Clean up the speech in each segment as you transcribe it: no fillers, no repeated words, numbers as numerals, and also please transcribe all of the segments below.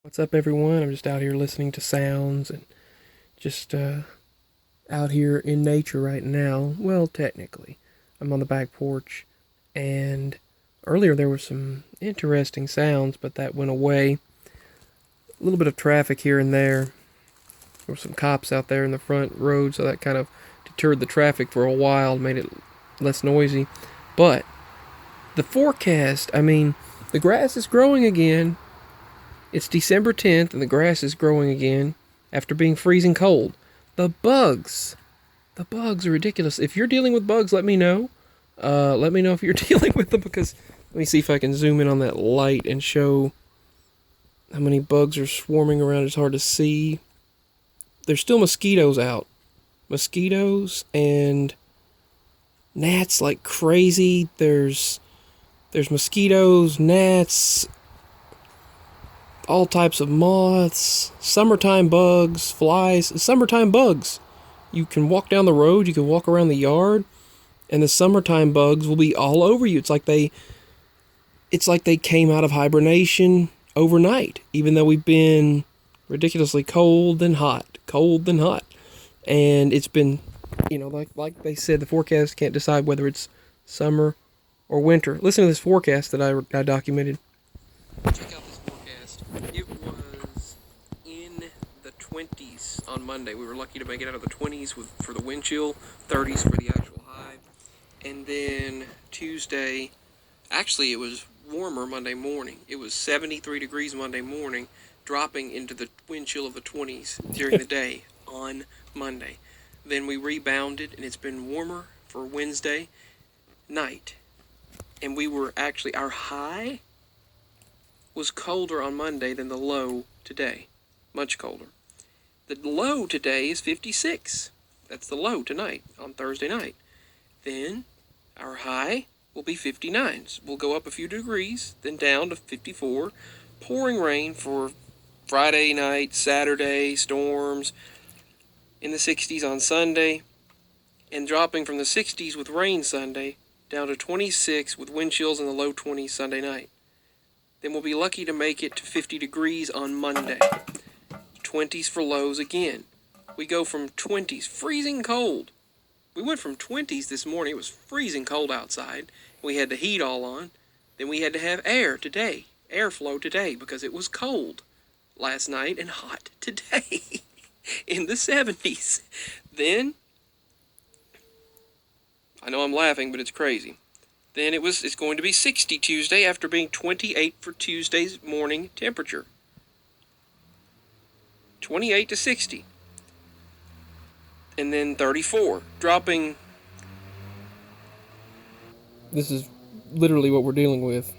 What's up, everyone? I'm just out here listening to sounds and just out here in nature right now. Well, technically, I'm on the back porch, and earlier there were some interesting sounds, but that went away. A little bit of traffic here and there. There were some cops out there in the front road, so that kind of deterred the traffic for a while, made it less noisy. But the forecast, the grass is growing again. It's December 10th and the grass is growing again after being freezing cold. The bugs. The bugs are ridiculous. If you're dealing with bugs, let me know. Let me know if you're dealing with them, because let me see if I can zoom in on that light and show how many bugs are swarming around. It's hard to see. There's still mosquitoes out. Mosquitoes and gnats like crazy. There's mosquitoes, gnats, all types of moths, summertime bugs, flies, summertime bugs. You can walk down the road, you can walk around the yard, and the summertime bugs will be all over you. It's like they came out of hibernation overnight, even though we've been ridiculously cold and hot. And it's been, like they said, the forecast can't decide whether it's summer or winter. Listen to this forecast that I documented. Check out this forecast. It was in the 20s on Monday. We were lucky to make it out of the 20s for the wind chill, 30s for the actual high. And then Tuesday, actually it was warmer Monday morning. It was 73 degrees Monday morning, dropping into the wind chill of the 20s during the day on Monday. Then we rebounded, and it's been warmer for Wednesday night. And we were actually, our high was colder on Monday than the low today. Much colder. The low today is 56. That's the low tonight, on Thursday night. Then our high will be 59. We'll go up a few degrees, then down to 54. Pouring rain for Friday night, Saturday, storms in the 60s on Sunday, and dropping from the 60s with rain Sunday down to 26 with wind chills in the low 20s Sunday night. Then we'll be lucky to make it to 50 degrees on Monday. 20s for lows again. We go from 20s, freezing cold. We went from 20s this morning. It was freezing cold outside. We had the heat all on. Then we had to have airflow today, because it was cold last night and hot today in the 70s. Then, I know I'm laughing, but it's crazy. Then it's going to be 60 Tuesday after being 28 for Tuesday's morning temperature. 28 to 60. And then 34, dropping. This is literally what we're dealing with,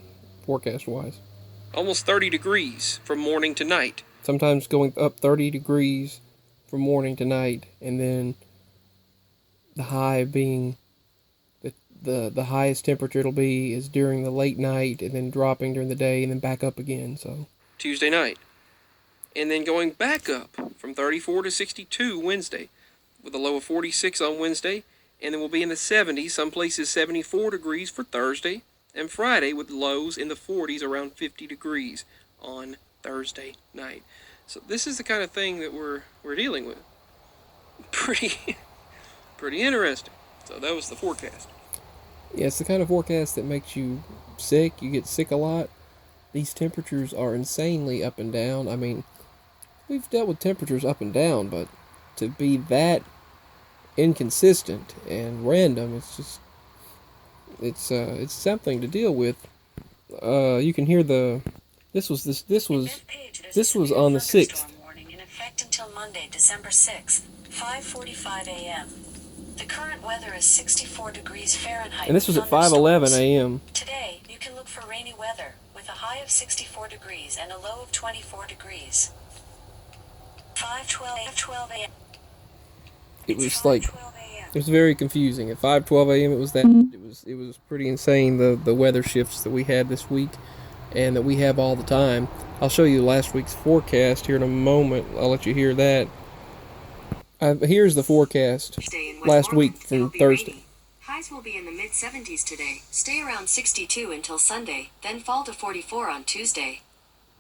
forecast-wise. Almost 30 degrees from morning to night. Sometimes going up 30 degrees from morning to night, and then the high being the highest temperature it'll be is during the late night, and then dropping during the day, and then back up again. So Tuesday night, and then going back up from 34 to 62 Wednesday, with a low of 46 on Wednesday, and then we'll be in the 70s, some places 74 degrees for Thursday, and Friday with lows in the 40s, around 50 degrees on Thursday night. So this is the kind of thing that we're dealing with. Pretty interesting. So that was the forecast. Yeah, it's the kind of forecast that makes you sick. You get sick a lot. These temperatures are insanely up and down. I mean, we've dealt with temperatures up and down, but to be that inconsistent and random, it's something to deal with. You can hear this was on the 6th. In effect until Monday, December 6th, 5:45 a.m. The current weather is 64 degrees Fahrenheit. And this was at 5:11 a.m. Today, you can look for rainy weather with a high of 64 degrees and a low of 24 degrees. 5:12 a.m. It was very confusing. At 5:12 a.m. it was pretty insane, the weather shifts that we had this week and that we have all the time. I'll show you last week's forecast here in a moment. I'll let you hear that. Here's the forecast last week from Thursday. Highs will be in the mid-70s today, stay around 62 until Sunday, then fall to 44 on Tuesday.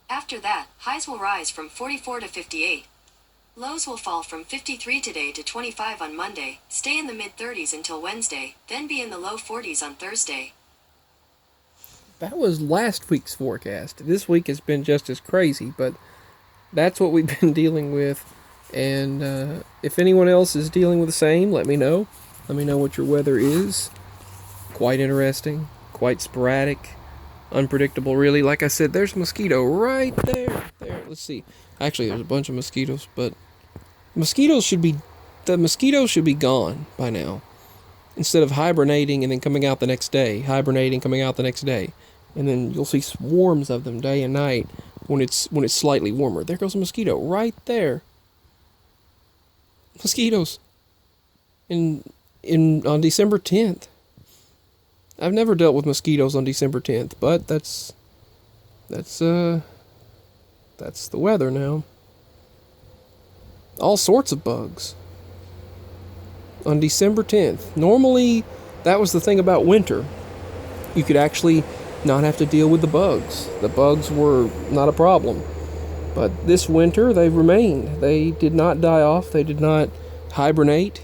After that, highs will rise from 44 to 58. Lows will fall from 53 today to 25 on Monday, stay in the mid-30s until Wednesday, then be in the low 40s on Thursday. That was last week's forecast. This week has been just as crazy, but that's what we've been dealing with. And if anyone else is dealing with the same, let me know. Let me know what your weather is. Quite interesting, quite sporadic, unpredictable, really. Like I said, there's a mosquito right there. There, let's see. Actually, there's a bunch of mosquitoes, but the mosquitoes should be gone by now. Instead of hibernating and then coming out the next day, hibernating, coming out the next day, and then you'll see swarms of them day and night when it's slightly warmer. There goes a mosquito right there. Mosquitoes. On December 10th. I've never dealt with mosquitoes on December 10th, but that's the weather now. All sorts of bugs. On December 10th. Normally, that was the thing about winter. You could actually not have to deal with the bugs. The bugs were not a problem. But this winter, they remained. They did not die off. They did not hibernate.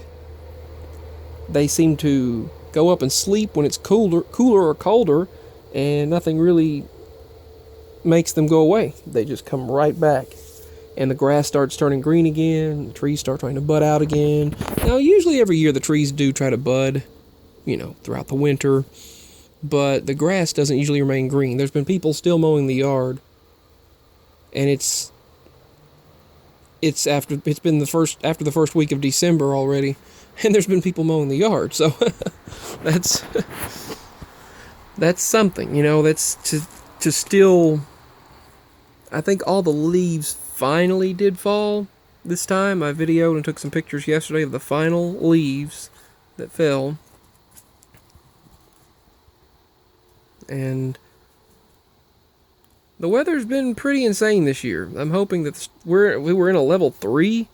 They seem to go up and sleep when it's cooler or colder, and nothing really makes them go away. They just come right back. And the grass starts turning green again, the trees start trying to bud out again. Now, usually every year the trees do try to bud, throughout the winter, but the grass doesn't usually remain green. There's been people still mowing the yard, and it's after the first week of December already, and there's been people mowing the yard, so that's something, that's to still. I think all the leaves finally did fall this time. I videoed and took some pictures yesterday of the final leaves that fell. And the weather's been pretty insane this year. I'm hoping that we were in a level 3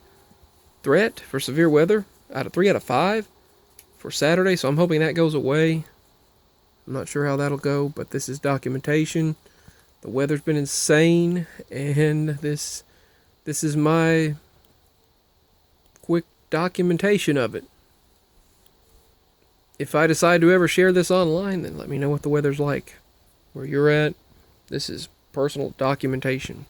threat for severe weather, 3 out of 5 for Saturday, so I'm hoping that goes away. I'm not sure how that'll go, but this is documentation. The weather's been insane, and this is my quick documentation of it. If I decide to ever share this online, then let me know what the weather's like where you're at. This is personal documentation.